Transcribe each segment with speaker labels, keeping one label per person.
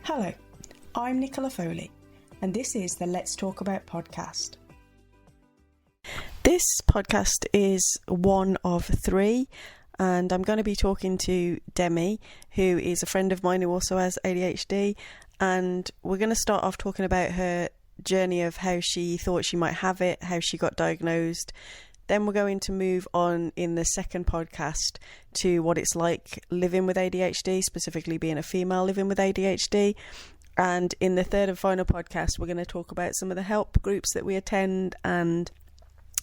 Speaker 1: Hello, I'm Nicola Foley, and this is the Let's Talk About podcast. This podcast is one of three, and I'm going to be talking to Demi, who is a friend of mine who also has ADHD, and we're going to start off talking about her journey of how she thought she might have it, how she got diagnosed. Then we're going to move on in the second podcast to what it's like living with ADHD, specifically being a female living with ADHD. And in the third and final podcast, we're going to talk about some of the help groups that we attend and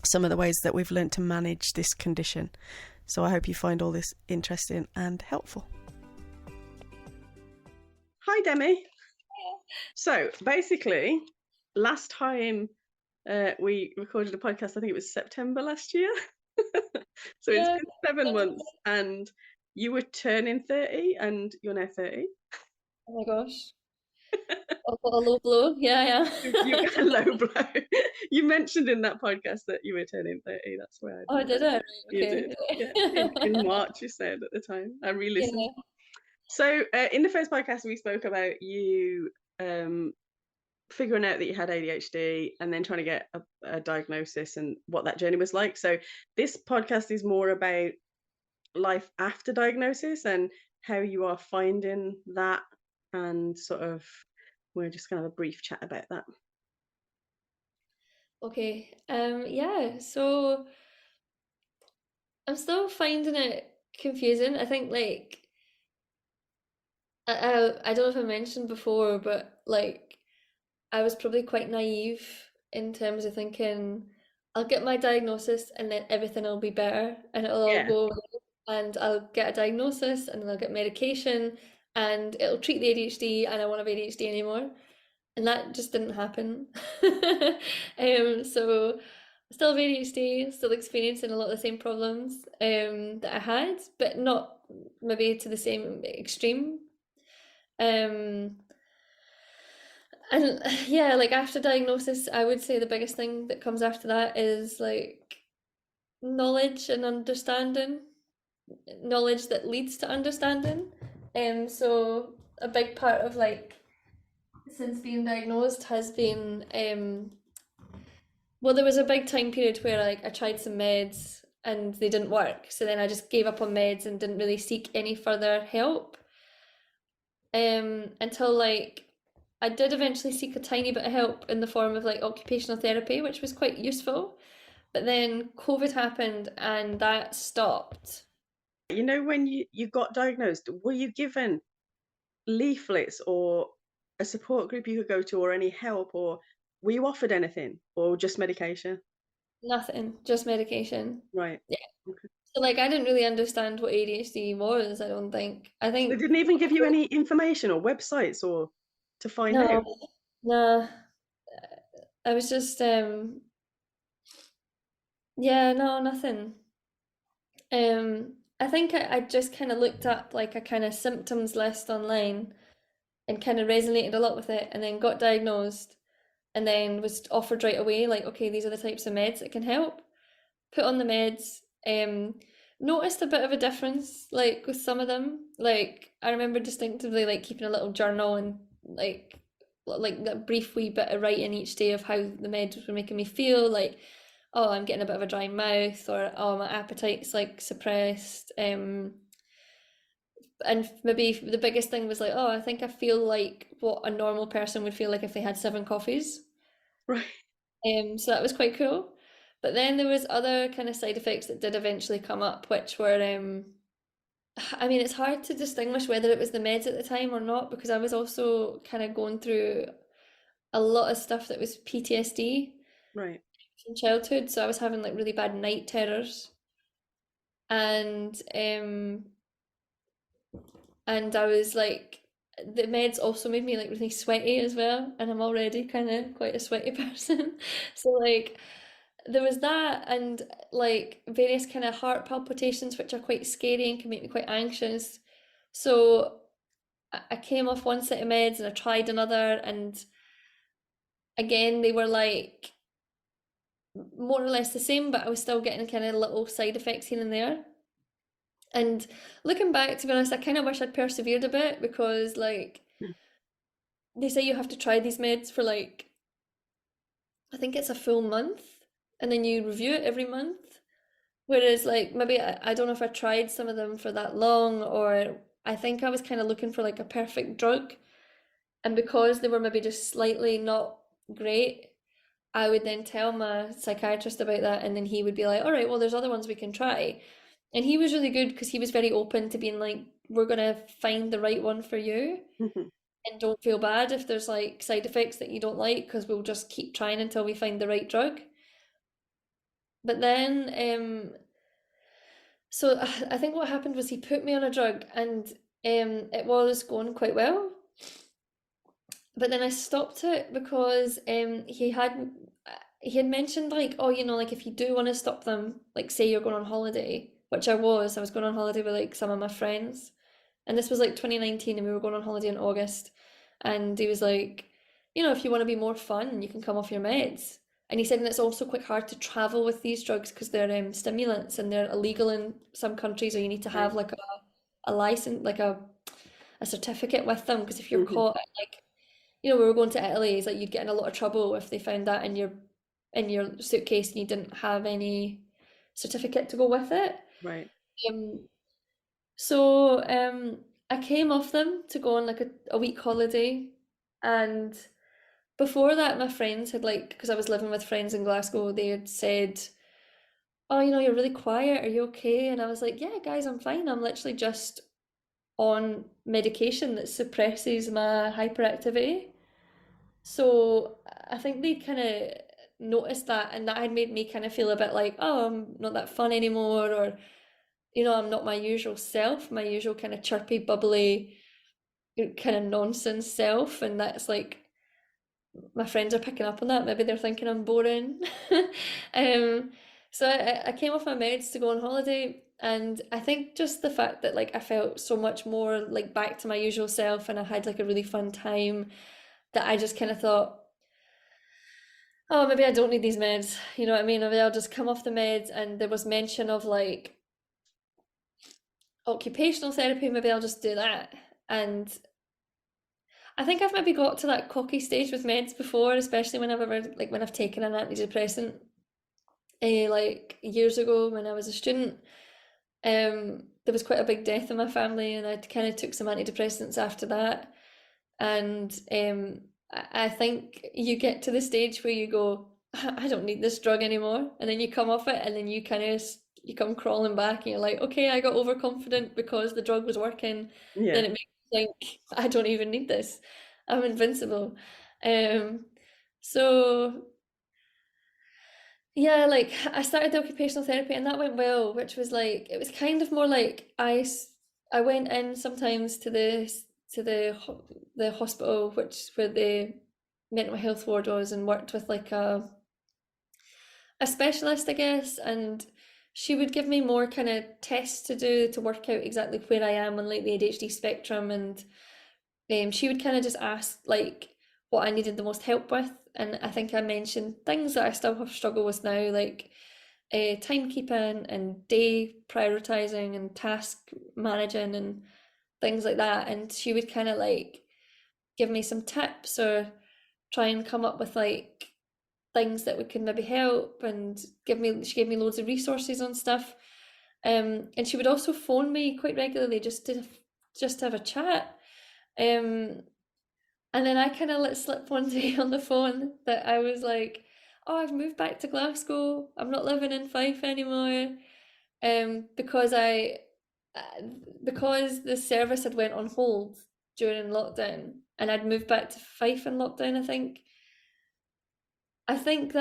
Speaker 1: some of the ways that we've learned to manage this condition. So I hope you find all this interesting and helpful. Hi, Demi. So basically, last time we recorded a podcast, I think it was September last year. So it's been 7 months, and you were turning 30 and you're now 30.
Speaker 2: Oh my gosh. I've got a low blow. Yeah.
Speaker 1: You got a low blow. You mentioned in that podcast that you were turning 30. That's where
Speaker 2: I did it.
Speaker 1: You
Speaker 2: Okay.
Speaker 1: did. Yeah. In March, you said at the time. I re-listened.
Speaker 2: Yeah.
Speaker 1: So in the first podcast, we spoke about you figuring out that you had ADHD and then trying to get a diagnosis and what that journey was like. So this podcast is more about life after diagnosis and how you are finding that, and sort of we're just going to have a brief chat about that.
Speaker 2: Okay. Yeah. So I'm still finding it confusing. I think I don't know if I mentioned before, but I was probably quite naive in terms of thinking I'll get my diagnosis and then everything will be better and it'll all go away, and I'll get a diagnosis and then I'll get medication and it'll treat the ADHD and I won't have ADHD anymore. And that just didn't happen. So I still have ADHD, still experiencing a lot of the same problems that I had, but not maybe to the same extreme. And yeah, after diagnosis, I would say the biggest thing that comes after that is knowledge and understanding, knowledge that leads to understanding. So a big part of since being diagnosed has been well, there was a big time period where I tried some meds and they didn't work, so then I just gave up on meds and didn't really seek any further help until I did eventually seek a tiny bit of help in the form of occupational therapy, which was quite useful. But then COVID happened and that stopped.
Speaker 1: You know, when you got diagnosed, were you given leaflets or a support group you could go to or any help, or were you offered anything, or just medication?
Speaker 2: Nothing, just medication.
Speaker 1: Right.
Speaker 2: Yeah.
Speaker 1: Okay.
Speaker 2: So I didn't really understand what ADHD was, I don't think. I think
Speaker 1: they didn't even give you any information or websites or to find out?
Speaker 2: No. I was just nothing. I think I just kind of looked up a kind of symptoms list online and kind of resonated a lot with it, and then got diagnosed and then was offered right away okay, these are the types of meds that can help. Put on the meds, noticed a bit of a difference with some of them. I remember distinctively keeping a little journal and a brief wee bit of writing each day of how the meds were making me feel, oh, I'm getting a bit of a dry mouth, or oh, my appetite's suppressed, and maybe the biggest thing was oh, I think I feel like what a normal person would feel like if they had 7 coffees.
Speaker 1: Right.
Speaker 2: So that was quite cool. But then there was other kind of side effects that did eventually come up, which were it's hard to distinguish whether it was the meds at the time or not, because I was also kind of going through a lot of stuff that was PTSD.
Speaker 1: Right.
Speaker 2: From childhood. So I was having really bad night terrors. And I was the meds also made me really sweaty as well, and I'm already kind of quite a sweaty person. So there was that, and various kind of heart palpitations, which are quite scary and can make me quite anxious. So I came off one set of meds and I tried another, and again they were more or less the same, but I was still getting kind of little side effects here and there. And looking back, to be honest, I kind of wish I'd persevered a bit, because they say you have to try these meds for like, I think it's a full month, and then you review it every month. Whereas, like, maybe I don't know if I tried some of them for that long, or I think I was kind of looking for like a perfect drug. And because they were maybe just slightly not great, I would then tell my psychiatrist about that, and then he would be like, all right, well, there's other ones we can try. And he was really good because he was very open to being like, we're going to find the right one for you. And don't feel bad if there's like side effects that you don't like, because we'll just keep trying until we find the right drug. But then, so I think what happened was he put me on a drug, and it was going quite well. But then I stopped it because he had mentioned like, oh, you know, like if you do want to stop them, like say you're going on holiday, which I was going on holiday with like some of my friends, and this was like 2019, and we were going on holiday in August, and he was like, you know, if you want to be more fun, you can come off your meds. And he said, and it's also quite hard to travel with these drugs because they're stimulants and they're illegal in some countries, or you need to have
Speaker 1: Right.
Speaker 2: like a license, like a certificate with them, because if you're
Speaker 1: Hmm.
Speaker 2: caught at like, you know, we were going to Italy, it's like you'd get in a lot of trouble if they found that in your suitcase and you didn't have any certificate to go with it.
Speaker 1: Right.
Speaker 2: Um, so I came off them to go on like a week holiday, and before that, my friends had like, because I was living with friends in Glasgow, they had said, "Oh, you know, you're really quiet. Are you okay?" And I was like, "Yeah, guys, I'm fine. I'm literally just on medication that suppresses my hyperactivity." So I think they kind of noticed that, and that had made me kind of feel a bit like, oh, I'm not that fun anymore, or, you know, I'm not my usual self, my usual kind of chirpy, bubbly, kind of nonsense self. And that's like, my friends are picking up on that. Maybe they're thinking I'm boring. um, so I came off my meds to go on holiday. And I think just the fact that like I felt so much more like back to my usual self, and I had like a really fun time, that I just kind of thought, oh, maybe I don't need these meds. You know what I mean? Maybe I'll just come off the meds. And there was mention of like occupational therapy. Maybe I'll just do that. And I think I've maybe got to that cocky stage with meds before, especially when I've ever like when I've taken an antidepressant, like years ago when I was a student. There was quite a big death in my family, and I kind of took some antidepressants after that. And I think you get to the stage where you go, I don't need this drug anymore. And then you come off it, and then you kind of you come crawling back, and you're like, okay, I got overconfident because the drug was working.
Speaker 1: Yeah.
Speaker 2: Then it makes you think, I don't even need this. I'm invincible. Um, so yeah, like I started the occupational therapy, and that went well, which was like it was kind of more like I went in sometimes to the hospital, which where the mental health ward was, and worked with like a specialist, I guess, and she would give me more kind of tests to do to work out exactly where I am on like the ADHD spectrum. And she would kind of just ask like what I needed the most help with, and I think I mentioned things that I still have struggle with now, like timekeeping and day prioritizing and task managing and things like that. And she would kind of like give me some tips, or try and come up with like things that would could maybe help, and she gave me loads of resources on stuff. And she would also phone me quite regularly just to have a chat. Um, and then I kind of let slip one day on the phone that I was like, "Oh, I've moved back to Glasgow. I'm not living in Fife anymore." Because uh, because the service had went on hold during lockdown, and I'd moved back to Fife in lockdown. I think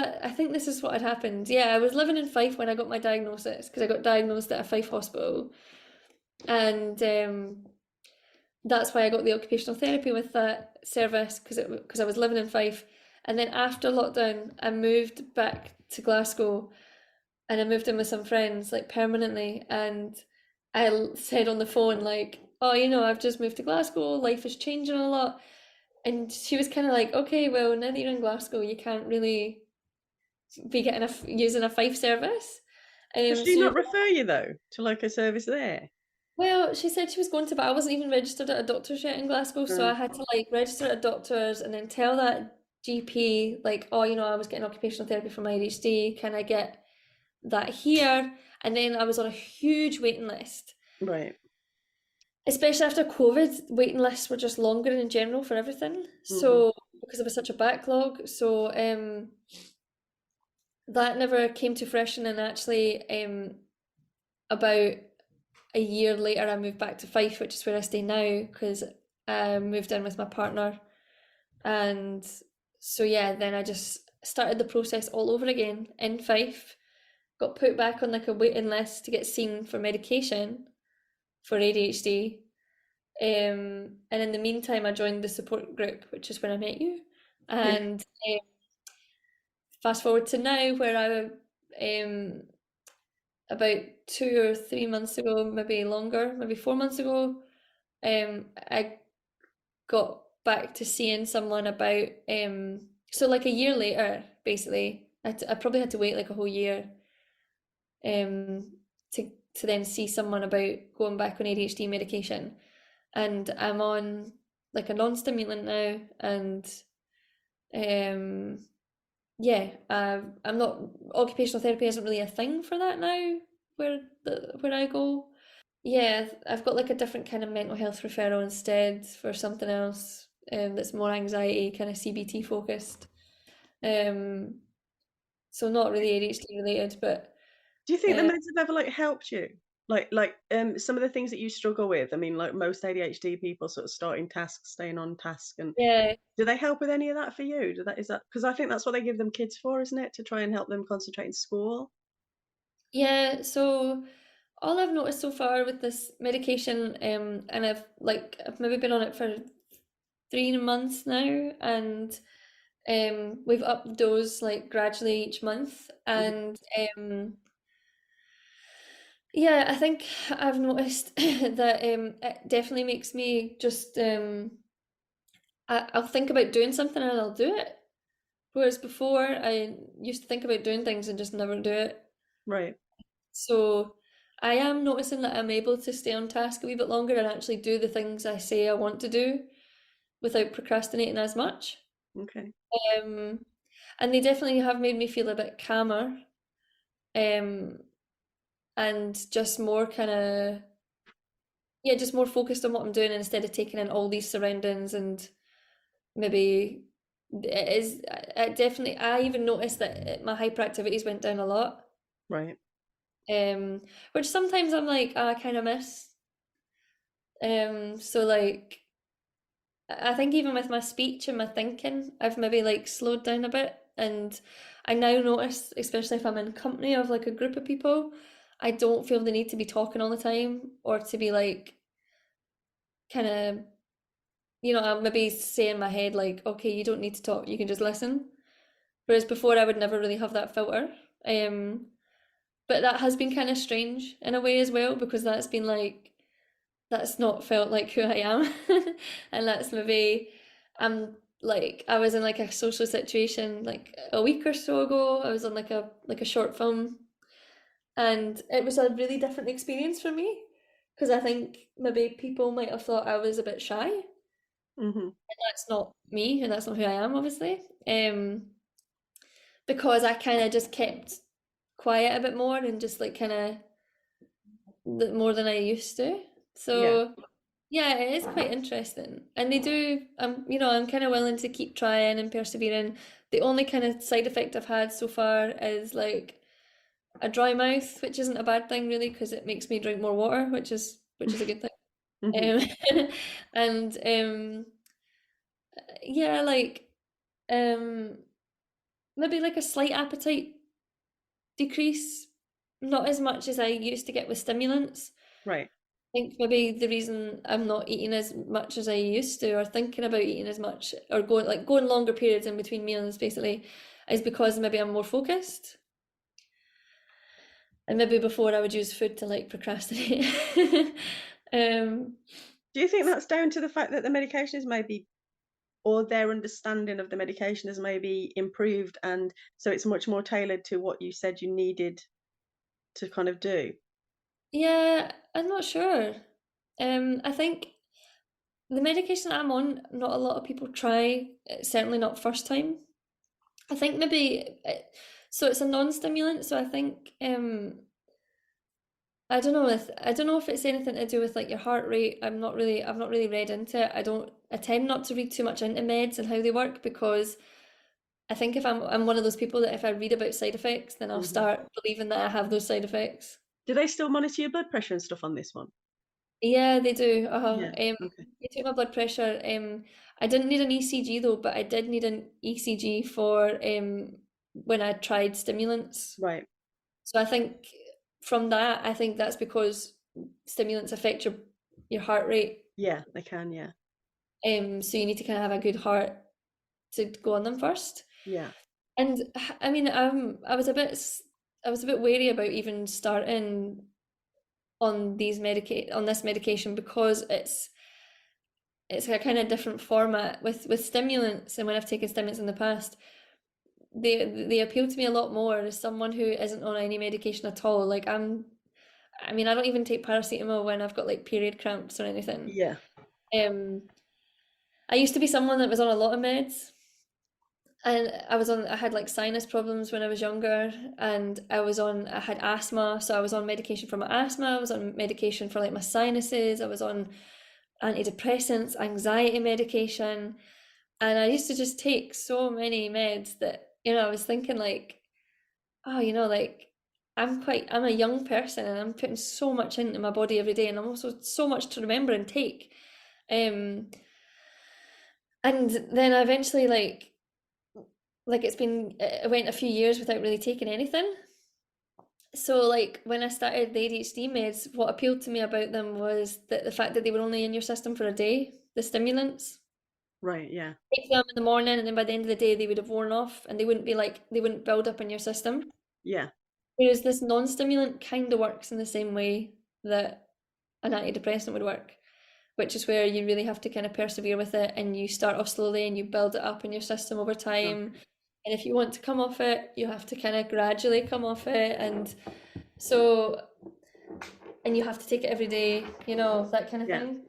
Speaker 2: this is what had happened. Yeah, I was living in Fife when I got my diagnosis, because I got diagnosed at a Fife hospital, and that's why I got the occupational therapy with that service, because I was living in Fife. And then after lockdown, I moved back to Glasgow, and I moved in with some friends like permanently. And said on the phone like, "Oh, you know, I've just moved to Glasgow. Life is changing a lot." And she was kind of like, "Okay, well, now that you're in Glasgow, you can't really be using a Fife service."
Speaker 1: Does she
Speaker 2: So
Speaker 1: not refer you though to like a service there?
Speaker 2: Well, she said she was going to, but I wasn't even registered at a doctor's yet in Glasgow, so I
Speaker 1: Mm,
Speaker 2: had to like register at a doctor's and then tell that GP like, oh, I was getting occupational therapy for my ADHD. Can I get that here? And then I was on a huge waiting list,
Speaker 1: right.
Speaker 2: especially after COVID. Waiting lists were just longer in general for everything.
Speaker 1: Hmm.
Speaker 2: So because there was such a backlog, so that never came to fruition. And actually, about a year later, I moved back to Fife, which is where I stay now, because I moved in with my partner. And so, yeah, then I just started the process all over again in Fife, got put back on like a waiting list to get seen for medication for ADHD. And in the meantime, I joined the support group, which is when I met you.
Speaker 1: Yeah.
Speaker 2: And fast forward to now, where about 2 or 3 months ago, maybe longer, maybe 4 months ago, I got back to seeing someone about so like a year later, basically, I probably had to wait like a whole year um to then see someone about going back on ADHD medication. And I'm on like a non-stimulant now, and um yeah, I'm not, occupational therapy isn't really a thing for that now where I go. Yeah, I've got like a different kind of mental health referral instead for something else that's more anxiety, kind of CBT focused. Um, so not really ADHD related, but
Speaker 1: Do you think the
Speaker 2: uh,
Speaker 1: meds have ever like helped you? Some of the things that you struggle with. I mean, like most ADHD people, sort of starting tasks, staying on task, and
Speaker 2: yeah,
Speaker 1: do they help with any of that for you? Is that because I think that's what they give them kids for, isn't it? To try and help them concentrate in school.
Speaker 2: yeah. So all I've noticed so far with this medication, and I've maybe been on it for 3 months now, and we've upped the dose like gradually each month,
Speaker 1: Hmm.
Speaker 2: and yeah, I think I've noticed that it definitely makes me just I'll think about doing something and I'll do it. Whereas before I used to think about doing things and just never do it.
Speaker 1: Right.
Speaker 2: So I am noticing that I'm able to stay on task a wee bit longer and actually do the things I say I want to do without procrastinating as much.
Speaker 1: Okay.
Speaker 2: Um, and they definitely have made me feel a bit calmer, um, and just more kind of, yeah, just more focused on what I'm doing instead of taking in all these surroundings. And maybe it is, I definitely, I even noticed that my hyperactivities went down a lot,
Speaker 1: Right.
Speaker 2: um, which sometimes I'm like, I kind of miss. So like, I think even with my speech and my thinking, I've maybe like slowed down a bit. And I now notice, especially if I'm in company of like a group of people, I don't feel the need to be talking all the time or to be like kind of, I'll maybe say in my head like, okay, you don't need to talk, you can just listen. Whereas before I would never really have that filter. Um, but that has been kind of strange in a way as well, because that's not felt like who I am. And that's maybe I'm like, I was in like a social situation like a week or so ago. I was on like a short film, and it was a really different experience for me, because I think maybe people might have thought I was a bit shy, and
Speaker 1: Hmm.
Speaker 2: that's not me, and that's not who I am, obviously. Because I kind of just kept quiet a bit more and just like kind of more than I used to.
Speaker 1: Yeah.
Speaker 2: So yeah, it is quite interesting. And they do, I'm kind of willing to keep trying and persevering. The only kind of side effect I've had so far is like a dry mouth, which isn't a bad thing really, because it makes me drink more water, which is a good thing.
Speaker 1: Hmm.
Speaker 2: And yeah, like um maybe like a slight appetite decrease, not as much as I used to get with stimulants.
Speaker 1: Right.
Speaker 2: I think maybe the reason I'm not eating as much as I used to, or thinking about eating as much, or going longer periods in between meals, basically, is because maybe I'm more focused. And maybe before I would use food to like procrastinate. um,
Speaker 1: Do you think that's down to the fact that the medication is maybe, or their understanding of the medication has maybe improved, and so it's much more tailored to what you said you needed to kind of do?
Speaker 2: Yeah, I'm not sure. I think the medication I'm on, not a lot of people try, certainly not first time. I think maybe so it's a non-stimulant, so I think I don't know if it's anything to do with like your heart rate. I've not really read into it. I tend not to read too much into meds and how they work because I think if I'm one of those people that if I read about side effects, then I'll
Speaker 1: Hmm.
Speaker 2: start believing that I have those side effects.
Speaker 1: Do they still monitor your blood pressure and stuff on this one?
Speaker 2: Yeah, they do.
Speaker 1: Yeah. Okay.
Speaker 2: They took my blood pressure. I didn't need an ECG though, but I did need an ECG for when I tried stimulants.
Speaker 1: Right.
Speaker 2: So I think from that, I think that's because stimulants affect your heart rate.
Speaker 1: Yeah, they can. Yeah.
Speaker 2: So you need to kind of have a good heart to go on them first.
Speaker 1: Yeah.
Speaker 2: And I mean, I was a bit wary about even starting on on this medication because it's a kind of different format with stimulants. And when I've taken stimulants in the past, they appeal to me a lot more as someone who isn't on any medication at all. I mean, I don't even take paracetamol when I've got like period cramps or anything.
Speaker 1: Yeah.
Speaker 2: Um, I used to be someone that was on a lot of meds, and I had like sinus problems when I was younger, and I had asthma, so I was on medication for my asthma. I was on medication for like my sinuses. I was on antidepressants, anxiety medication, and I used to just take so many meds that, I was thinking like, oh, I'm a young person and I'm putting so much into my body every day, and I'm also so much to remember and take. Um, and then I eventually I went a few years without really taking anything. So like when I started the ADHD meds, what appealed to me about them was that the fact that they were only in your system for a day, the stimulants.
Speaker 1: Right. Yeah.
Speaker 2: Take them in the morning and then by the end of the day they would have worn off and they wouldn't build up in your system.
Speaker 1: Yeah.
Speaker 2: Whereas this non-stimulant kind of works in the same way that an antidepressant would work, which is where you really have to kind of persevere with it and you start off slowly and you build it up in your system over time.
Speaker 1: Okay.
Speaker 2: And if you want to come off it, you have to kind of gradually come off it. So, and you have to take it every day, that kind of
Speaker 1: Yeah.
Speaker 2: thing.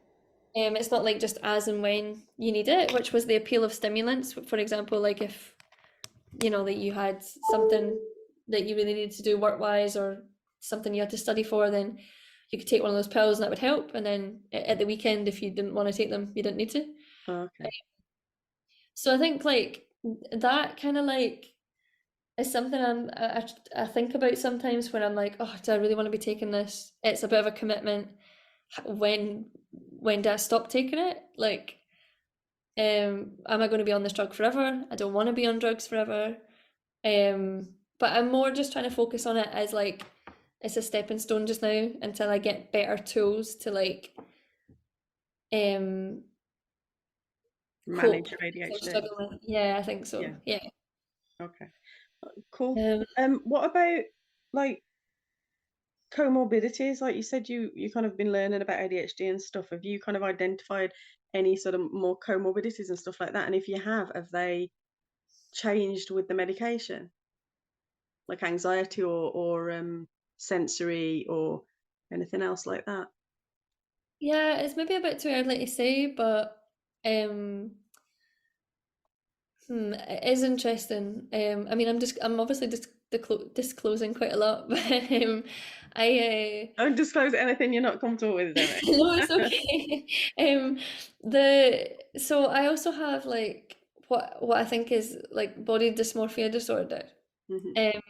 Speaker 2: It's not like just as and when you need it, which was the appeal of stimulants. For example, like if that you had something that you really needed to do work wise or something you had to study for, then you could take one of those pills and that would help. And then at the weekend, if you didn't want to take them, you didn't need to.
Speaker 1: Okay.
Speaker 2: So I think like that kind of like is something I think about sometimes when I'm like, oh, do I really want to be taking this? It's a bit of a commitment. When do I stop taking it? Like, am I going to be on this drug forever? I don't want to be on drugs forever. But I'm more just trying to focus on it as like it's a stepping stone just now until I get better tools to like um
Speaker 1: Manage
Speaker 2: cope
Speaker 1: your
Speaker 2: with things I'm
Speaker 1: ADHD.
Speaker 2: struggling with. Yeah, I think so.
Speaker 1: Yeah.
Speaker 2: Yeah.
Speaker 1: Okay. Cool.
Speaker 2: Um,
Speaker 1: What about like comorbidities? Like you said, you kind of been learning about ADHD and stuff. Have you kind of identified any sort of more comorbidities and stuff like that? And if you have they changed with the medication, like anxiety or sensory or anything else like that?
Speaker 2: yeah, it's maybe a bit too early to say, but um it is interesting. I mean, I'm obviously disclosing quite a lot, but I
Speaker 1: Don't disclose anything you're not comfortable with, Demi.
Speaker 2: no, it's okay. The so I also have like what I think is like body dysmorphia disorder.
Speaker 1: Hmm.
Speaker 2: Um,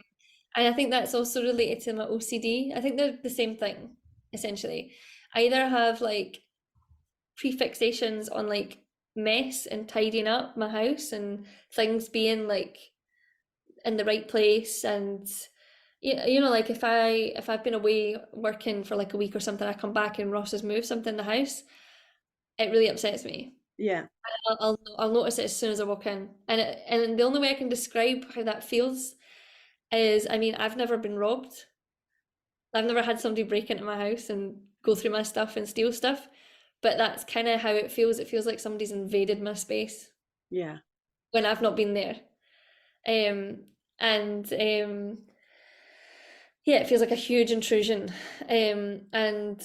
Speaker 2: and I think that's also related to my OCD. I think they're the same thing, essentially. I either have like prefixations on like mess and tidying up my house and things being like in the right place and like if I've been away working for like a week or something, I come back and Ross has moved something in the house, it really upsets me.
Speaker 1: Yeah.
Speaker 2: I'll notice it as soon as I walk in, and the only way I can describe how that feels is, I mean, I've never been robbed. I've never had somebody break into my house and go through my stuff and steal stuff, but that's kind of how it feels. It feels like somebody's invaded my space
Speaker 1: Yeah.
Speaker 2: when I've not been there. Um, and yeah, it feels like a huge intrusion. And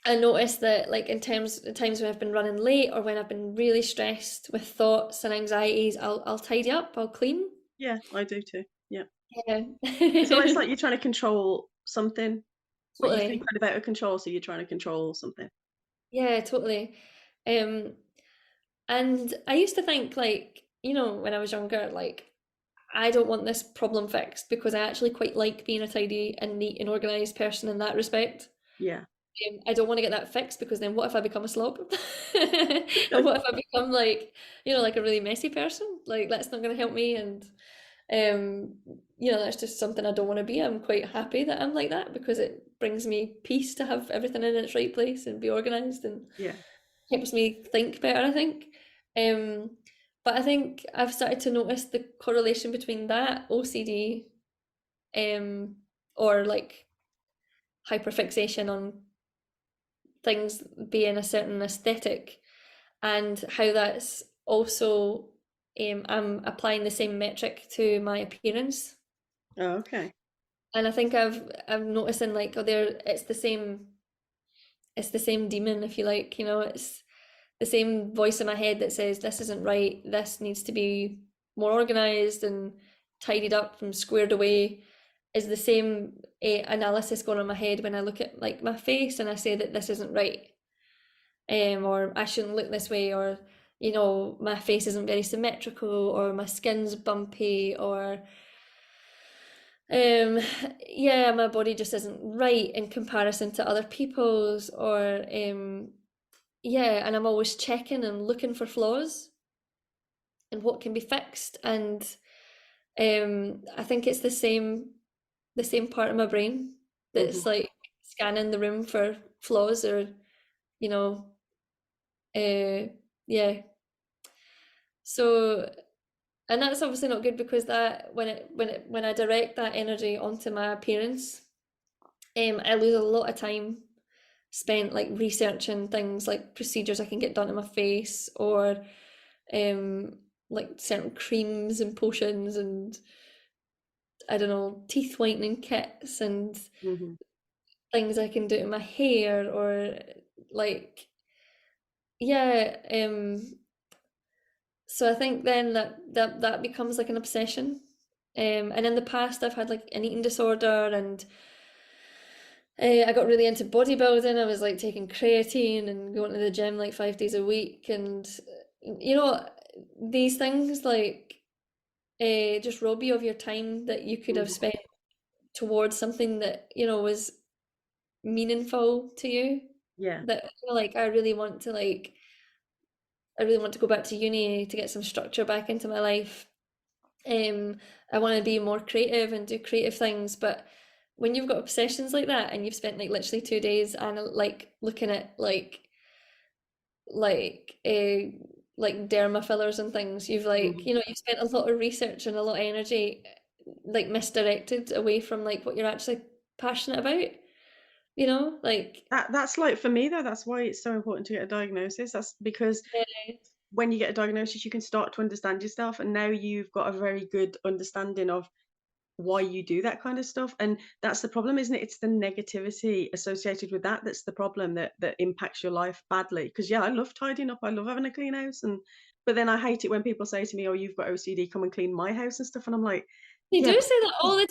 Speaker 2: I noticed that like in times when I've been running late or when I've been really stressed with thoughts and anxieties, I'll tidy up, I'll clean.
Speaker 1: Yeah, I do too. Yeah.
Speaker 2: Yeah.
Speaker 1: It's almost like you're trying to control something. Like you feel
Speaker 2: Totally.
Speaker 1: kind of out of control, so you're trying to control something.
Speaker 2: Yeah, totally. Um, and I used to think like, when I was younger, like I don't want this problem fixed because I actually quite like being a tidy and neat and organized person in that respect.
Speaker 1: Yeah.
Speaker 2: I don't want to get that fixed because then what if I become a slob? And what if I become like, like a really messy person? Like that's not going to help me. And um, that's just something I don't want to be. I'm quite happy that I'm like that because it brings me peace to have everything in its right place and be organized and
Speaker 1: Yeah.
Speaker 2: helps me think better, I think. Um, but I think I've started to notice the correlation between that OCD, or like hyperfixation on things being a certain aesthetic, and how that's also I'm applying the same metric to my appearance.
Speaker 1: Oh, okay.
Speaker 2: And I think I'm noticing like, oh, there it's the same demon, if you like, it's the same voice in my head that says this isn't right, this needs to be more organized and tidied up and squared away, is the same analysis going on in my head when I look at like my face and I say that this isn't right, or I shouldn't look this way, or my face isn't very symmetrical, or my skin's bumpy, or um yeah, my body just isn't right in comparison to other people's, or yeah, and I'm always checking and looking for flaws and what can be fixed. And I think it's the same part of my brain
Speaker 1: Hmm.
Speaker 2: that's like scanning the room for flaws, or you know yeah. So, and that's obviously not good because that when I direct that energy onto my appearance, I lose a lot of time spent like researching things like procedures I can get done to my face, or um like certain creams and potions and I don't know, teeth whitening kits and
Speaker 1: Hmm.
Speaker 2: things I can do to my hair, or like yeah. So I think then that becomes like an obsession. And in the past I've had like an eating disorder, and I got really into bodybuilding. I was like taking creatine and going to the gym like 5 days a week, and you know these things like just rob you of your time that you could have
Speaker 1: Hmm.
Speaker 2: spent towards something that was meaningful to you.
Speaker 1: Yeah.
Speaker 2: That like I really want to go back to uni to get some structure back into my life. I want to be more creative and do creative things, but when you've got obsessions like that and you've spent like literally 2 days and like looking at like like derma fillers and things, you've like
Speaker 1: Hmm.
Speaker 2: you've spent a lot of research and a lot of energy like misdirected away from like what you're actually passionate about, like
Speaker 1: That's like for me though, that's why it's so important to get a diagnosis. That's because when you get a diagnosis, you can start to understand yourself, and now you've got a very good understanding of why you do that kind of stuff. And that's the problem, isn't it? It's the negativity associated with that that's the problem, that impacts your life badly. Because yeah, I love tidying up, I love having a clean house, and but then I hate it when people say to me, oh, you've got OCD, come and clean my house and stuff, and I'm like,
Speaker 2: you
Speaker 1: yeah,
Speaker 2: do
Speaker 1: but
Speaker 2: say that all the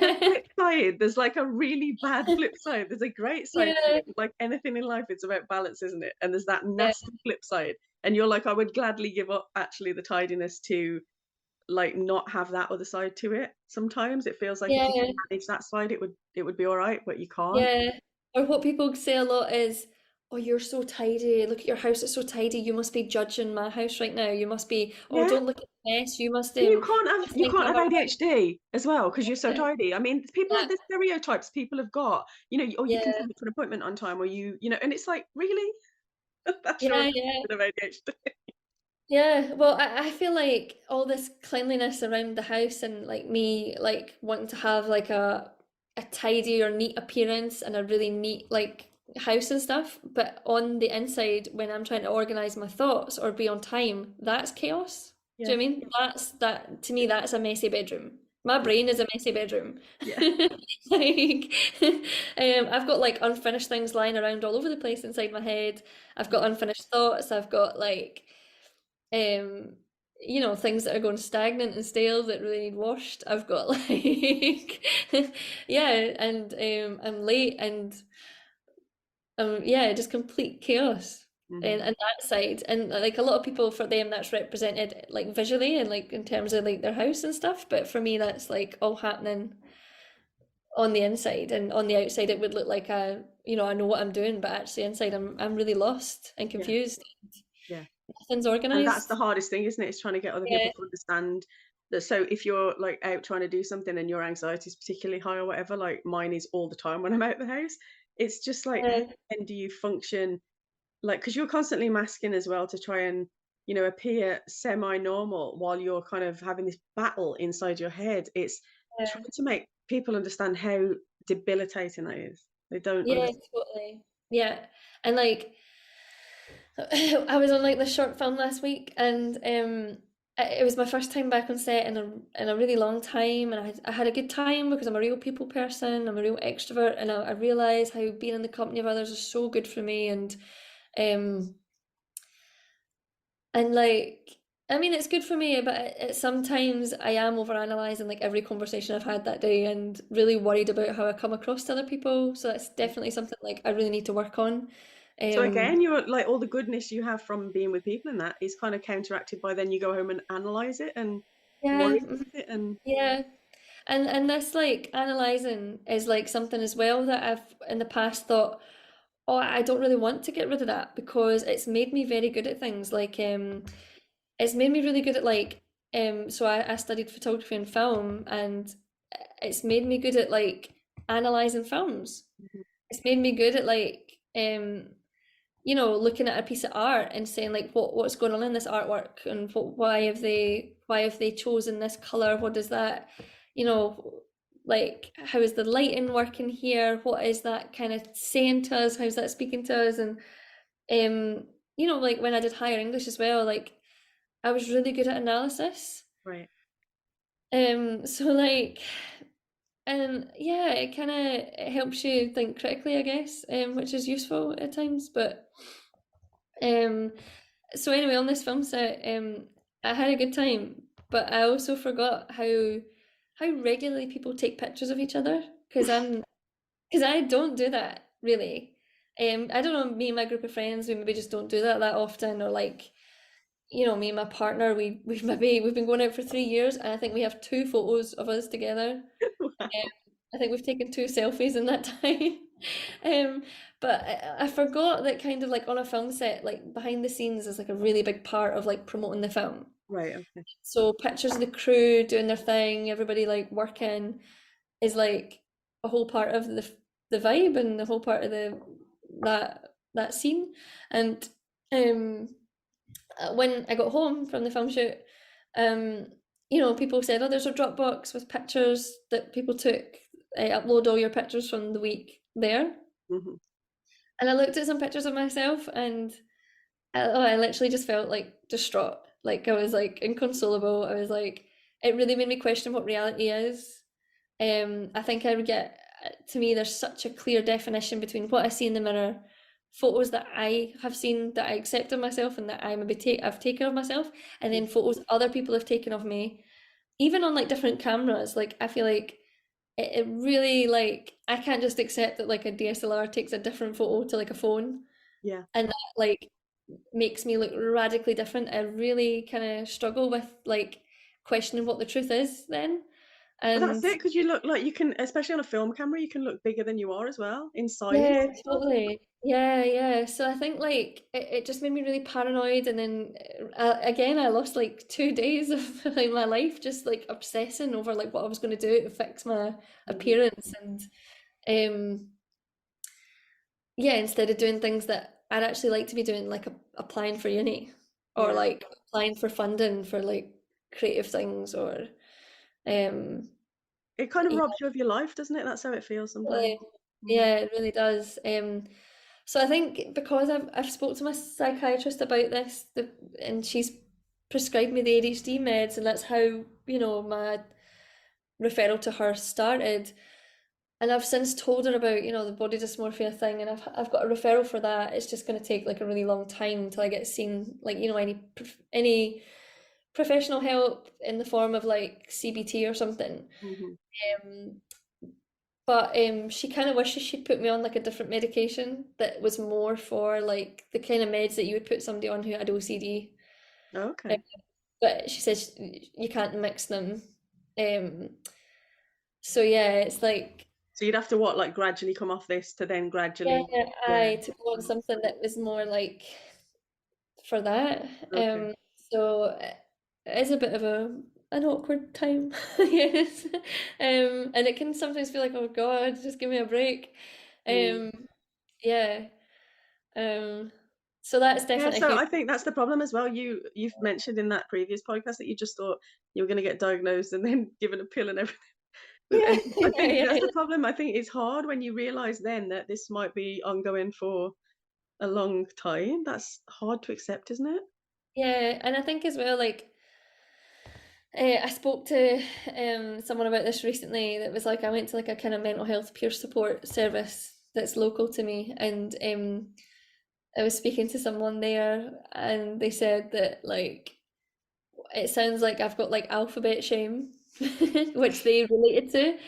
Speaker 1: the
Speaker 2: time.
Speaker 1: flip side, there's like a really bad flip side, there's a great side to
Speaker 2: Yeah,
Speaker 1: it. Like anything in life, it's about balance, isn't it? And there's that
Speaker 2: yeah,
Speaker 1: nasty flip side, and you're like, I would gladly give up actually the tidiness to like not have that other side to it. Sometimes it feels like if you
Speaker 2: yeah,
Speaker 1: could manage that side, it would be all right, but you can't.
Speaker 2: yeah. Or what people say a lot is, "Oh, you're so tidy. Look at your house; it's so tidy. You must be judging my house right now. You must be. Oh,
Speaker 1: Yeah.
Speaker 2: don't look at the mess. You must
Speaker 1: And you
Speaker 2: think
Speaker 1: can't
Speaker 2: I'm
Speaker 1: have
Speaker 2: a
Speaker 1: ADHD as well because you're so tidy. I mean, people
Speaker 2: yeah,
Speaker 1: have the stereotypes people have got, or you can
Speaker 2: yeah,
Speaker 1: turn up for an appointment on time, or and it's like, really? That's your
Speaker 2: yeah, yeah.
Speaker 1: of ADHD.
Speaker 2: Yeah, well, I feel like all this cleanliness around the house and like me like wanting to have like a tidy or neat appearance and a really neat like house and stuff, but on the inside when I'm trying to organize my thoughts or be on time, that's chaos. Do
Speaker 1: Yeah.
Speaker 2: you know what I mean? That to me that's a messy bedroom. My brain is a messy bedroom.
Speaker 1: Yeah.
Speaker 2: Like, I've got like unfinished things lying around all over the place inside my head. I've got
Speaker 1: Yeah.
Speaker 2: unfinished thoughts. I've got like, um, things that are going stagnant and stale that really need washed. I've got like, yeah, and I'm late and yeah, just complete chaos.
Speaker 1: Hmm.
Speaker 2: And that side, and like a lot of people, for them that's represented like visually and like in terms of like their house and stuff, but for me that's like all happening on the inside, and on the outside it would look like I know what I'm doing, but actually inside I'm really lost and
Speaker 1: Yeah.
Speaker 2: confused.
Speaker 1: Yeah.
Speaker 2: Nothing's
Speaker 1: And that's the
Speaker 2: organized.
Speaker 1: hardest thing, isn't it? It's trying to get other
Speaker 2: Yeah,
Speaker 1: people to understand that. So if you're like out trying to do something and your anxiety is particularly high or whatever, like mine is all the time when I'm out the house, it's just like, how
Speaker 2: yeah,
Speaker 1: then do you function? Like, because you're constantly masking as well to try and, appear semi-normal while you're kind of having this battle inside your head. It's
Speaker 2: yeah,
Speaker 1: trying to make people understand how debilitating that is. They don't
Speaker 2: yeah,
Speaker 1: understand.
Speaker 2: totally. Yeah, and like I was on like this short film last week, and it was my first time back on set in a really long time, and I had a good time because I'm a real people person. I'm a real extrovert, and I realize how being in the company of others is so good for me, um and like, I mean, it's good for me, but sometimes I am overanalyzing like every conversation I've had that day and really worried about how I come across to other people. So that's definitely something like I really need to work on.
Speaker 1: So
Speaker 2: Um,
Speaker 1: again, you're like all the goodness you have from being with people and that is kind of counteracted by then you go home and analyze it and
Speaker 2: yeah,
Speaker 1: worry about it and
Speaker 2: yeah. And this like analyzing is like something as well that I've in the past thought, oh, I don't really want to get rid of that because it's made me very good at things. Like it's made me really good at like so I studied photography and film, and it's made me good at like analyzing films.
Speaker 1: Mhm.
Speaker 2: It's made me good at like looking at a piece of art and saying like what's going on in this artwork, and why have they chosen this color? What does that, you know, like how is the lighting working here? What is that kind of saying to us? How's that speaking to us? And like when I did higher English as well, like I was really good at analysis.
Speaker 1: Right.
Speaker 2: So like, and yeah, it kind of helps you think critically, I guess, which is useful at times. But um, so anyway, on this film set, I had a good time, but I also forgot how regularly people take pictures of each other because I don't do that really. I don't know, me and my group of friends, we maybe just don't do that often, or like, me and my partner, we've been going out for 3 years, and I think we have two photos of us together. I think we've taken two selfies in that time. Um, but I forgot that kind of like on a film set, like behind the scenes is like a really big part of like promoting the film.
Speaker 1: Right. Okay.
Speaker 2: So pictures of the crew doing their thing, everybody like working is like a whole part of the vibe and the whole part of that scene. And um when I got home from the film shoot, um, people said, "Oh, there's a Dropbox with pictures that people took. Upload all your pictures from the week there."
Speaker 1: Hmm.
Speaker 2: And I looked at some pictures of myself, and I literally just felt like distraught. Like I was like inconsolable. I was like, it really made me question what reality is. I think I would get to me, there's such a clear definition between what I see in the mirror, photos that I have seen that I accept of myself and that I've taken of myself, and then photos other people have taken of me, even on like different cameras. Like I feel like it really like I can't just accept that like a DSLR takes a different photo to like a phone,
Speaker 1: Yeah.
Speaker 2: and that like makes me look radically different. I really kind of struggle with like questioning what the truth is then.
Speaker 1: Well, that's
Speaker 2: And
Speaker 1: it, because you look like you can, especially on a film camera, you can look bigger than you are as well in size
Speaker 2: yeah,
Speaker 1: and stuff.
Speaker 2: totally. Yeah, yeah. So I think like it just made me really paranoid, and then again I lost like 2 days of like my life just like obsessing over like what I was going to do to fix my
Speaker 1: Hmm.
Speaker 2: appearance, and um yeah, instead of doing things that I'd actually like to be doing, like applying for uni, or
Speaker 1: Yeah.
Speaker 2: like applying for funding for like creative things, or um
Speaker 1: It kind of
Speaker 2: yeah,
Speaker 1: robs you of your life, doesn't it? That's how it feels sometimes.
Speaker 2: really,
Speaker 1: Mm.
Speaker 2: yeah, it really does. So I think because I've spoke to my psychiatrist about this, and she's prescribed me the ADHD meds, and that's how my referral to her started. And I've since told her about, the body dysmorphia thing, and I've got a referral for that. It's just going to take like a really long time until I get seen, like, any professional help in the form of like CBT or something.
Speaker 1: Hmm.
Speaker 2: Um, but she kind of wishes she'd put me on like a different medication that was more for like the kind of meds that you would put somebody on who had OCD. Um,
Speaker 1: Okay.
Speaker 2: but she says you can't mix them. Um, so yeah, it's like,
Speaker 1: So you'd have to what, like gradually come off this to then
Speaker 2: yeah,
Speaker 1: gradually, yeah.
Speaker 2: I took on something that was more like for that.
Speaker 1: Okay.
Speaker 2: So it is a bit of an awkward time, yes. And it can sometimes feel like, oh God, just give me a break.
Speaker 1: Mm.
Speaker 2: Um, yeah. Um, so that's
Speaker 1: Yeah,
Speaker 2: definitely a
Speaker 1: so
Speaker 2: huge,
Speaker 1: I think that's the problem as well. You've mentioned in that previous podcast that you just thought you were going to get diagnosed and then given a pill and everything.
Speaker 2: yeah,
Speaker 1: And I
Speaker 2: yeah,
Speaker 1: think that's
Speaker 2: yeah,
Speaker 1: the problem. I think it's hard when you realize then that this might be ongoing for a long time. That's hard to accept, isn't it?
Speaker 2: yeah. And I think as well, like, I spoke to someone about this recently that was like, I went to like a kind of mental health peer support service that's local to me, and I was speaking to someone there, and they said that like it sounds like I've got like alphabet shame, which they related to,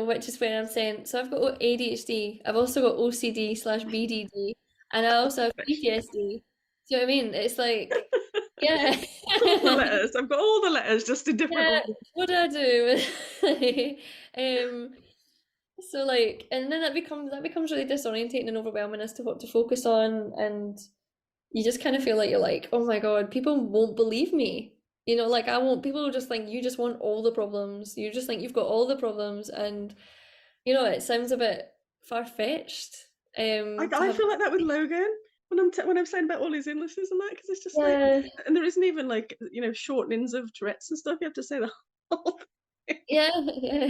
Speaker 2: which is where I'm saying, so I've got ADHD, I've also got OCD/BDD, and I also have PTSD. Do you know what I mean? It's like, yeah.
Speaker 1: All the letters. I've got all the letters just in different
Speaker 2: Yeah,
Speaker 1: order.
Speaker 2: what do I do? Um, so like, and then that becomes really disorientating and overwhelming as to what to focus on, and you just kind of feel like you're like, oh my God, people won't believe me. Like I won't. People will just think you just want all the problems. You just think you've got all the problems, and it sounds a bit far-fetched. To
Speaker 1: I
Speaker 2: have,
Speaker 1: feel like that with Logan when I'm saying about all his illnesses and that, because it's just like,
Speaker 2: yeah,
Speaker 1: and there isn't even like shortenings of Tourette's and stuff. You have to say the whole thing.
Speaker 2: yeah, yeah,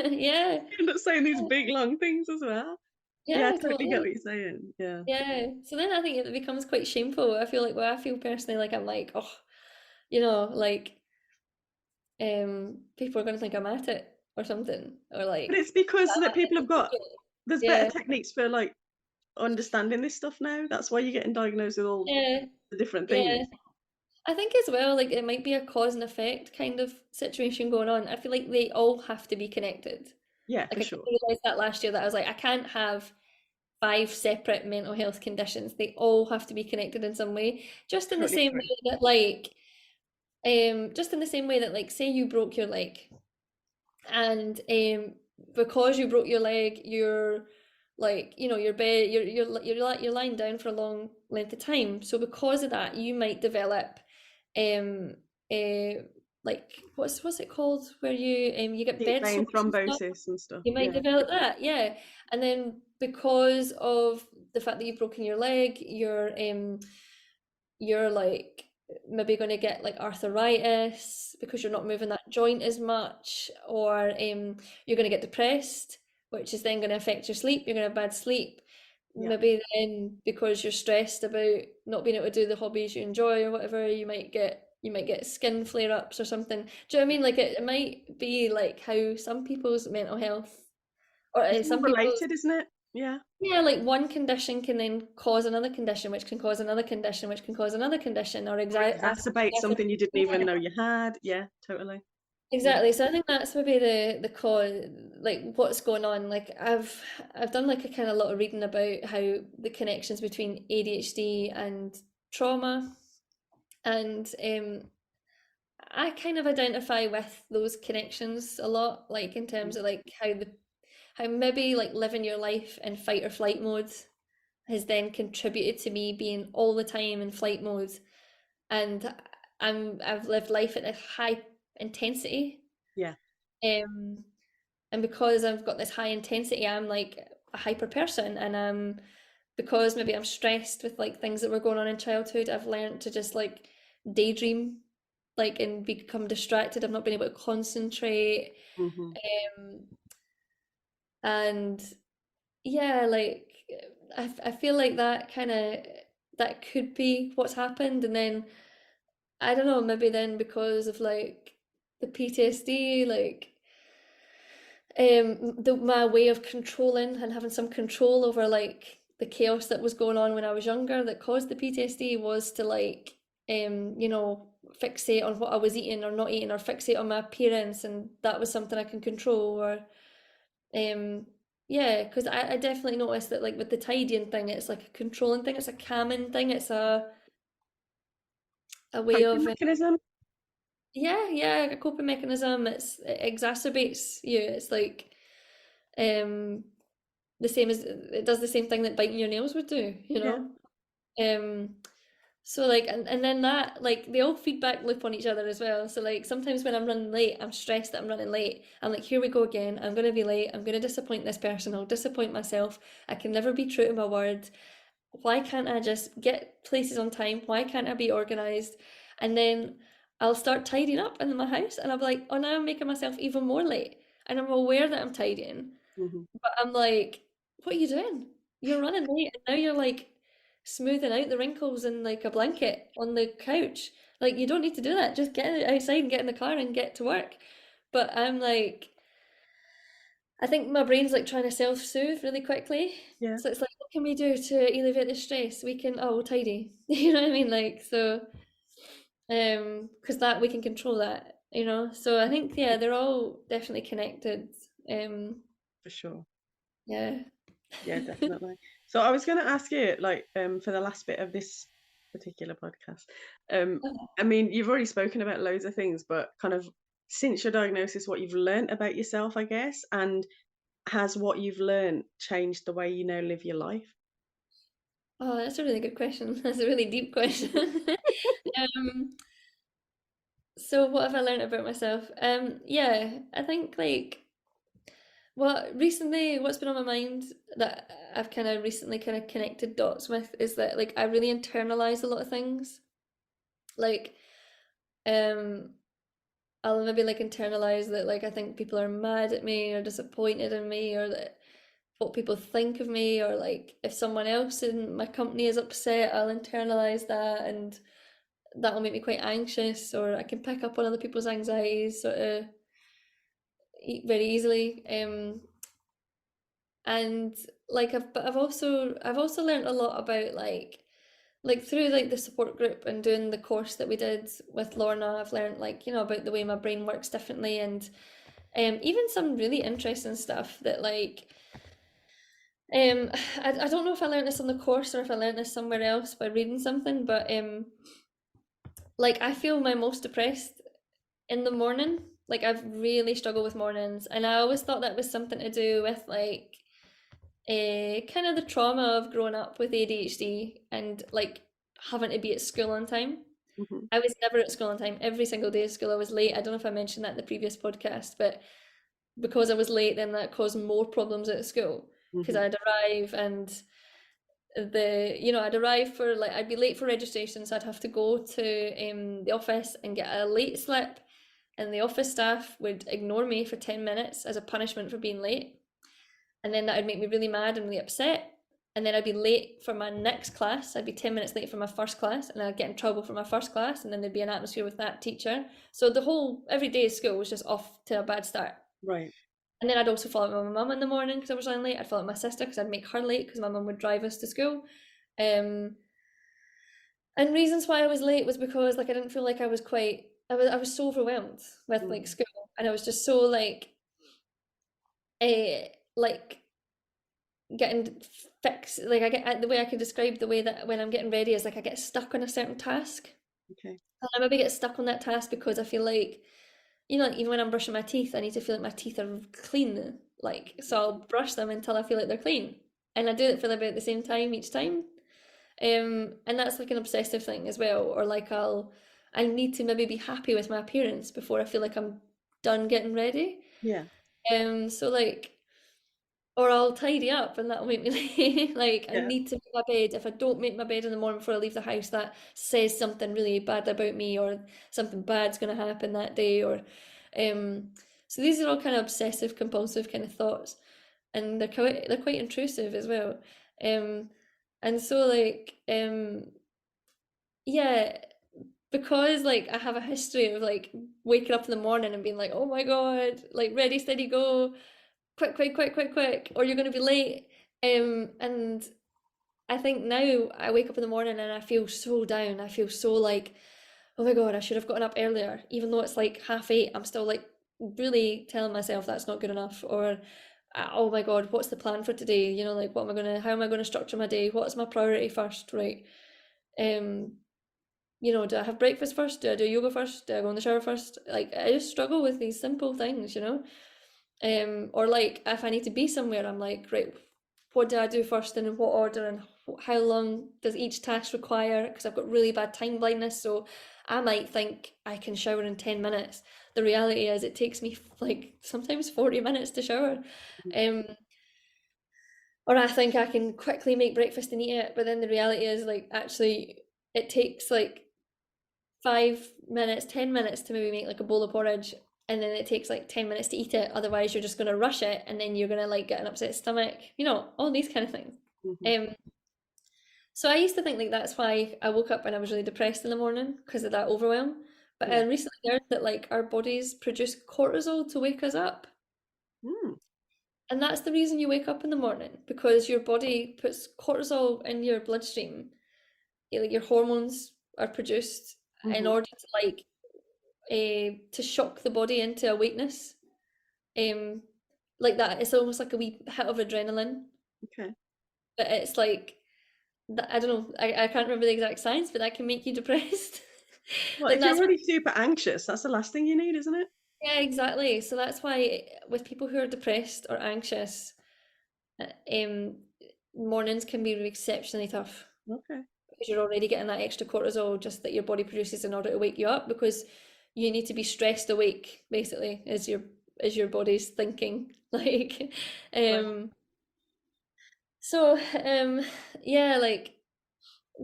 Speaker 2: yeah,
Speaker 1: You end up saying these big long things as well. Yeah, I
Speaker 2: yeah,
Speaker 1: totally get
Speaker 2: totally.
Speaker 1: what you're saying. Yeah.
Speaker 2: Yeah. So then I think it becomes quite shameful. I feel like, well, I feel personally like I'm like, oh, like people are gonna think I'm at it or something. Or
Speaker 1: But
Speaker 2: like
Speaker 1: it's because
Speaker 2: I'm
Speaker 1: that
Speaker 2: acting
Speaker 1: people have got
Speaker 2: ridiculous.
Speaker 1: there's better
Speaker 2: Yeah.
Speaker 1: techniques for like understanding this stuff now. That's why you're getting diagnosed with all
Speaker 2: Yeah.
Speaker 1: the different
Speaker 2: Yeah.
Speaker 1: things.
Speaker 2: I think as well, like it might be a cause and effect kind of situation going on. I feel like they all have to be connected.
Speaker 1: Yeah,
Speaker 2: Like
Speaker 1: for
Speaker 2: I kind
Speaker 1: sure.
Speaker 2: of realized that last year that I was like, I can't have five separate mental health conditions. They all have to be connected in some way. Just in the
Speaker 1: Totally
Speaker 2: same
Speaker 1: agree.
Speaker 2: way that like just in the same way that like say you broke your leg and because you broke your leg you're like your bed you're lying down for a long length of time, so because of that you might develop um uh, like what's it called where you get
Speaker 1: Deep
Speaker 2: bed
Speaker 1: vein
Speaker 2: sores and stuff.
Speaker 1: thrombosis and stuff.
Speaker 2: You might
Speaker 1: Yeah.
Speaker 2: develop that, yeah. And then because of the fact that you've broken your leg, you're like maybe going to get like arthritis because you're not moving that joint as much, or you're going to get depressed, which is then going to affect your sleep. You're going to have bad sleep.
Speaker 1: Yeah.
Speaker 2: Maybe then because you're stressed about not being able to do the hobbies you enjoy or whatever, you might get skin flare-ups or something. Do you know what I mean? Like it might be like how some people's mental health or
Speaker 1: It's all
Speaker 2: some people's,
Speaker 1: related, isn't it? Yeah.
Speaker 2: yeah, like one condition can then cause another condition, which can cause another condition, which can cause another condition, or
Speaker 1: Or exacerbate something you didn't even
Speaker 2: yeah,
Speaker 1: know you had. Yeah, totally. Yeah.
Speaker 2: exactly. So I think that's maybe the cause, like what's going on. Like I've done like a kind of lot of reading about how the connections between ADHD and trauma, and I kind of identify with those connections a lot, like in terms of like how maybe like living your life in fight or flight mode has then contributed to me being all the time in flight mode, and I've lived life at a high intensity,
Speaker 1: Yeah.
Speaker 2: um and because I've got this high intensity I'm like a hyper person, and because maybe I'm stressed with like things that were going on in childhood, I've learned to just like daydream, like, and become distracted. I've not been able to concentrate,
Speaker 1: Hmm.
Speaker 2: um and yeah, like I feel like that could be what's happened. And then I don't know, maybe then because of like the PTSD, like my way of controlling and having some control over like the chaos that was going on when I was younger that caused the PTSD was to like you know, fixate on what I was eating or not eating, or fixate on my appearance, and that was something I can control. Or um yeah, because I definitely noticed that like with the tidying thing, it's like a controlling thing, it's a calming thing, it's a way
Speaker 1: Coping
Speaker 2: of
Speaker 1: mechanism.
Speaker 2: yeah, yeah, a coping mechanism. It exacerbates you. It's like um the same as it does the same thing that biting your nails would do, you
Speaker 1: Yeah.
Speaker 2: know? Um, so like and then that like they all feedback loop on each other as well. So like sometimes when I'm running late, I'm stressed that I'm running late. I'm like, here we go again. I'm gonna be late. I'm gonna disappoint this person. I'll disappoint myself. I can never be true to my word. Why can't I just get places on time? Why can't I be organized? And then I'll start tidying up in my house and I'll be like, oh, now I'm making myself even more late. And I'm aware that I'm tidying.
Speaker 1: Hmm.
Speaker 2: But I'm like, what are you doing? You're running late and now you're like smoothing out the wrinkles in like a blanket on the couch. Like you don't need to do that. Just get outside and get in the car and get to work. But I'm like, I think my brain's like trying to self-soothe really quickly.
Speaker 1: Yeah.
Speaker 2: So it's like, what can we do to alleviate the stress? We can, oh, we'll tidy. You know what I mean? Like, so, because that we can control that, you know? So I think, yeah, they're all definitely connected. Um,
Speaker 1: For sure.
Speaker 2: yeah.
Speaker 1: Yeah, definitely. So I was going to ask you, like, for the last bit of this particular podcast, I mean, you've already spoken about loads of things, but kind of since your diagnosis, what you've learned about yourself, I guess, and has what you've learned changed the way you now live your life?
Speaker 2: Oh, that's a really good question. That's a really deep question. Um, so what have I learned about myself? Yeah, I think like well, recently what's been on my mind that I've kind of recently kind of connected dots with is that like I really internalize a lot of things. Like um I'll maybe like internalize that like I think people are mad at me or disappointed in me, or that what people think of me, or like if someone else in my company is upset, I'll internalize that, and that'll make me quite anxious, or I can pick up on other people's anxieties sort of very easily. And like I've also learned a lot about like through like the support group and doing the course that we did with Lorna. I've learned like, you know, about the way my brain works differently, and even some really interesting stuff that like um I don't know if I learned this on the course or if I learned this somewhere else by reading something, but like I feel my most depressed in the morning. Like I've really struggled with mornings, and I always thought that was something to do with like kind of the trauma of growing up with ADHD and like having to be at school on time.
Speaker 1: Hmm.
Speaker 2: I was never at school on time. Every single day of school I was late. I don't know if I mentioned that in the previous podcast, but because I was late, then that caused more problems at school because
Speaker 1: Hmm.
Speaker 2: I'd arrive and I'd arrive for like I'd be late for registration, so I'd have to go to the office and get a late slip, and the office staff would ignore me for 10 minutes as a punishment for being late, and then that would make me really mad and really upset, and then I'd be late for my next class. I'd be 10 minutes late for my first class, and I'd get in trouble for my first class, and then there'd be an atmosphere with that teacher. So the whole every day of school was just off to a bad start.
Speaker 1: Right.
Speaker 2: And then I'd also follow my mum in the morning because I was running late. I'd follow my sister because I'd make her late because my mum would drive us to school. Um, and reasons why I was late was because like I didn't feel like I was so overwhelmed with like
Speaker 1: Mm.
Speaker 2: school, and I was just so like getting fixed. Like the way I could describe the way that when I'm getting ready is like I get stuck on a certain task.
Speaker 1: Okay.
Speaker 2: And I maybe get stuck on that task because I feel like, you know, like even when I'm brushing my teeth, I need to feel like my teeth are clean. Like, so I'll brush them until I feel like they're clean. And I do it for about the same time each time. And that's like an obsessive thing as well. Or like I need to maybe be happy with my appearance before I feel like I'm done getting ready.
Speaker 1: Yeah.
Speaker 2: So like or I'll tidy up and that'll make me like I
Speaker 1: Yeah.
Speaker 2: need to make my bed. If I don't make my bed in the morning before I leave the house, that says something really bad about me, or something bad's going to happen that day, or um so these are all kind of obsessive compulsive kind of thoughts, and they're quite intrusive as well. And so like yeah, because like I have a history of like waking up in the morning and being like, oh my God, like ready, steady, go, quick, quick, quick, quick, quick, or you're going to be late. And I think now I wake up in the morning and I feel so down. I feel so like, oh my God, I should have gotten up earlier. Even though it's like 8:30, I'm still like really telling myself that's not good enough. Or, oh my God, what's the plan for today? You know, like how am I gonna structure my day? What's my priority first, right? Um, you know, do I have breakfast first? Do I do yoga first? Do I go in the shower first? Like, I just struggle with these simple things, you know? Or like if I need to be somewhere, I'm like, right, what do I do first and in what order and how long does each task require? Because I've got really bad time blindness, so I might think I can shower in 10 minutes. The reality is it takes me like sometimes 40 minutes to shower. Um, or I think I can quickly make breakfast and eat it, but then the reality is like actually it takes like 5 minutes, 10 minutes to maybe make like a bowl of porridge, and then it takes like 10 minutes to eat it. Otherwise, you're just going to rush it, and then you're going to like get an upset stomach, you know, all these kind of things.
Speaker 1: Hmm.
Speaker 2: Um, so I used to think like that's why I woke up and I was really depressed in the morning because of that overwhelm. But I
Speaker 1: Yeah.
Speaker 2: recently learned that like our bodies produce cortisol to wake us up.
Speaker 1: Mm.
Speaker 2: And that's the reason you wake up in the morning because your body puts cortisol in your bloodstream. Like your hormones are produced in
Speaker 1: Hmm.
Speaker 2: order to like to shock the body into awakeness. Um, like that. It's almost like a wee hit of adrenaline,
Speaker 1: Okay.
Speaker 2: but it's like that. I don't know. I can't remember the exact science, but that can make you depressed.
Speaker 1: Well,
Speaker 2: Like
Speaker 1: if you're
Speaker 2: that's
Speaker 1: already super anxious, that's the last thing you need, isn't it?
Speaker 2: yeah, exactly. So that's why with people who are depressed or anxious, um, mornings can be exceptionally tough
Speaker 1: Okay.
Speaker 2: because you're already getting that extra cortisol just that your body produces in order to wake you up because you need to be stressed awake basically is your body's thinking like
Speaker 1: Right.
Speaker 2: um so yeah, like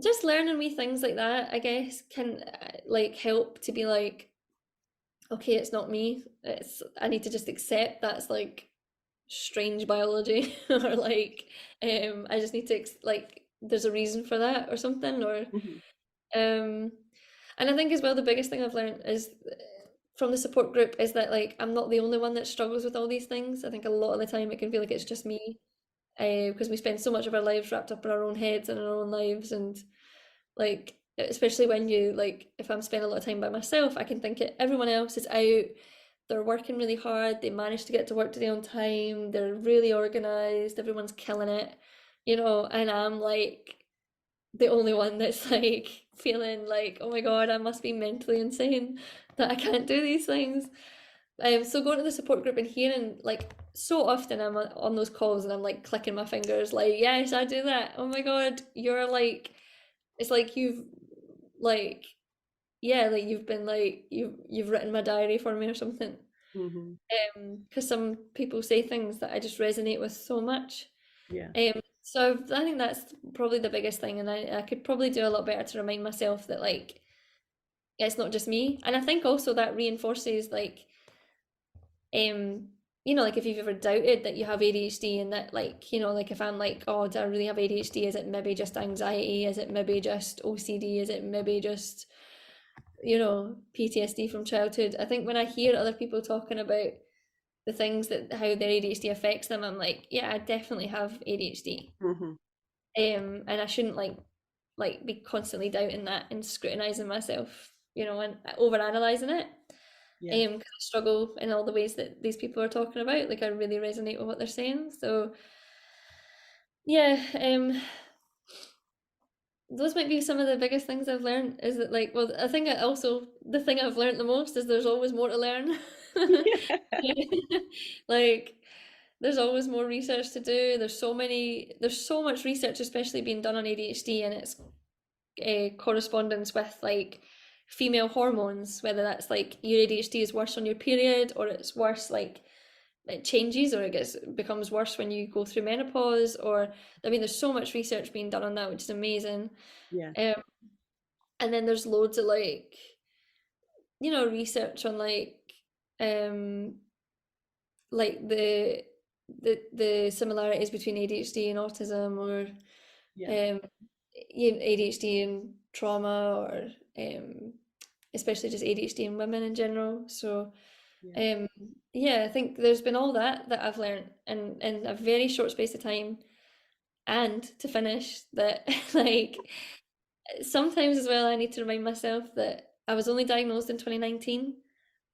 Speaker 2: just learning wee things like that I guess can like help to be like okay, it's not me, it's I need to just accept that's like strange biology or like I just need to like there's a reason for that or something or
Speaker 1: Hmm.
Speaker 2: Um, and I think as well the biggest thing I've learned is from the support group is that like I'm not the only one that struggles with all these things. I think a lot of the time it can feel like it's just me, because we spend so much of our lives wrapped up in our own heads and our own lives, and like especially when you like if I'm spending a lot of time by myself, I can think it, everyone else is out. They're working really hard. They manage to get to work today on time. They're really organized. Everyone's killing it, you know. And I'm like the only one that's like feeling like, oh my God, I must be mentally insane that I can't do these things. So going to the support group and hearing like so often I'm on those calls and I'm like clicking my fingers like, yes, I do that. Oh my God, you're like, it's like you've like, yeah, like you've been like you've written my diary for me or something.
Speaker 1: Hmm.
Speaker 2: Because some people say things that I just resonate with so much.
Speaker 1: Yeah.
Speaker 2: So I think that's probably the biggest thing, and I could probably do a lot better to remind myself that like it's not just me. And I think also that reinforces like um you know like if you've ever doubted that you have ADHD and that like you know like if I'm like oh do I really have ADHD, is it maybe just anxiety, is it maybe just OCD, is it maybe just you know PTSD from childhood. I think when I hear other people talking about the things that how their ADHD affects them, I'm like yeah, I definitely have ADHD.
Speaker 1: Hmm.
Speaker 2: And I shouldn't like be constantly doubting that and scrutinizing myself, you know, and over analyzing it.
Speaker 1: Yeah.
Speaker 2: Because I struggle in all the ways that these people are talking about. Like I really resonate with what they're saying. So yeah, those might be some of the biggest things I've learned. Is that like, well, I think also the thing I've learned the most is there's always more to learn.
Speaker 1: Yeah.
Speaker 2: Like there's always more research to do. There's so much research, especially being done on ADHD, and it's correspondence with like female hormones, whether that's like your ADHD is worse on your period or it's worse like it changes or becomes worse when you go through menopause or I mean there's so much research being done on that which is amazing.
Speaker 1: Yeah.
Speaker 2: Um, and then there's loads of like you know research on um like the similarities between ADHD and autism or
Speaker 1: Yeah.
Speaker 2: um ADHD and trauma or especially just ADHD in women in general. So
Speaker 1: Yeah.
Speaker 2: yeah, I think there's been all that I've learned in a very short space of time. And to finish that, like, sometimes as well, I need to remind myself that I was only diagnosed in 2019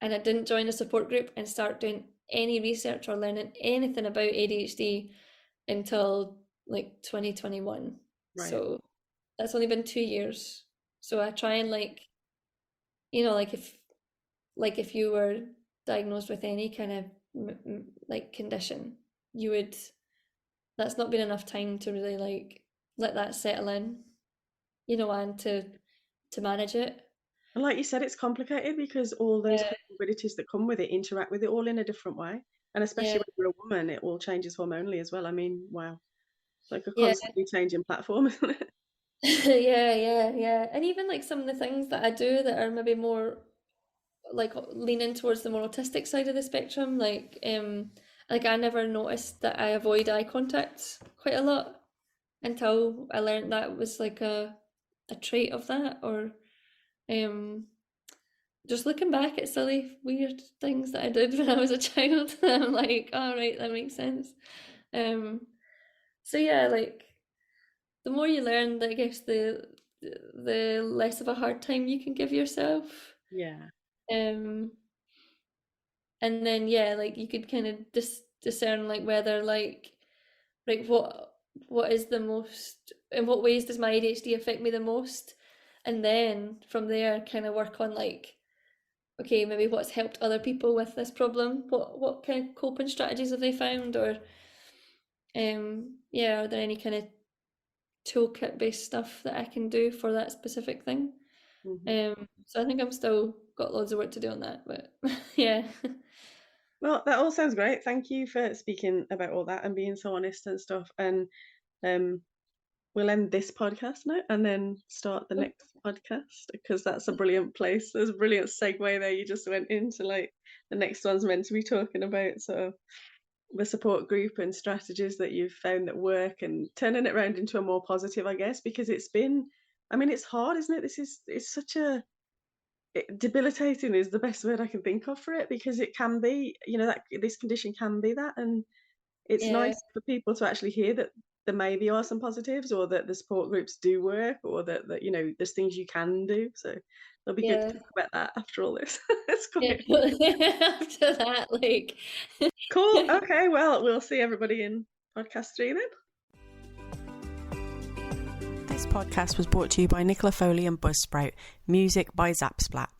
Speaker 2: and I didn't join a support group and start doing any research or learning anything about ADHD until like 2021.
Speaker 1: Right.
Speaker 2: So that's only been 2 years. So I try and like, like if you were diagnosed with any kind of like condition, you would, that's not been enough time to really like let that settle in, and to manage it.
Speaker 1: And like you said, it's complicated because all those
Speaker 2: Yeah,
Speaker 1: comorbidities that come with it interact with it all in a different way. And especially
Speaker 2: yeah,
Speaker 1: when you're a woman, it all changes hormonally as well. I mean, wow. It's like a
Speaker 2: yeah,
Speaker 1: constantly changing platform, isn't it?
Speaker 2: yeah, yeah, yeah. And even like some of the things that I do that are maybe more like leaning towards the more autistic side of the spectrum, like I never noticed that I avoid eye contact quite a lot until I learned that was like a trait of that, or um just looking back at silly weird things that I did when I was a child. I'm like, all right, that makes sense. Um so yeah, like the more you learn, I guess the less of a hard time you can give yourself.
Speaker 1: Yeah.
Speaker 2: Um and then yeah, like you could kind of discern like whether like what is the most, in what ways does my ADHD affect me the most, and then from there kind of work on like, okay, maybe what's helped other people with this problem, what kind of coping strategies have they found, or yeah, are there any kind of toolkit based stuff that I can do for that specific thing.
Speaker 1: Hmm.
Speaker 2: So I think I'm still got loads of work to do on that, but yeah.
Speaker 1: Well, that all sounds great. Thank you for speaking about all that and being so honest and stuff. And um, we'll end this podcast now and then start the next podcast because that's a brilliant place. There's a brilliant segue there. You just went into like the next one's meant to be talking about so the support group and strategies that you've found that work and turning it around into a more positive, I guess, because it's been, I mean, it's hard, isn't it? It's such a debilitating is the best word I can think of for it because it can be, that this condition can be that. And it's
Speaker 2: Yeah,
Speaker 1: nice for people to actually hear that there maybe are some positives or that the support groups do work or that there's things you can do. So it'll be good to
Speaker 2: yeah,
Speaker 1: talk about that after all this. It's
Speaker 2: yeah.
Speaker 1: great.
Speaker 2: After that, like,
Speaker 1: Cool. Okay. Well, we'll see everybody in podcast 3 then. This podcast was brought to you by Nicola Foley and Buzzsprout. Music by Zapsplat.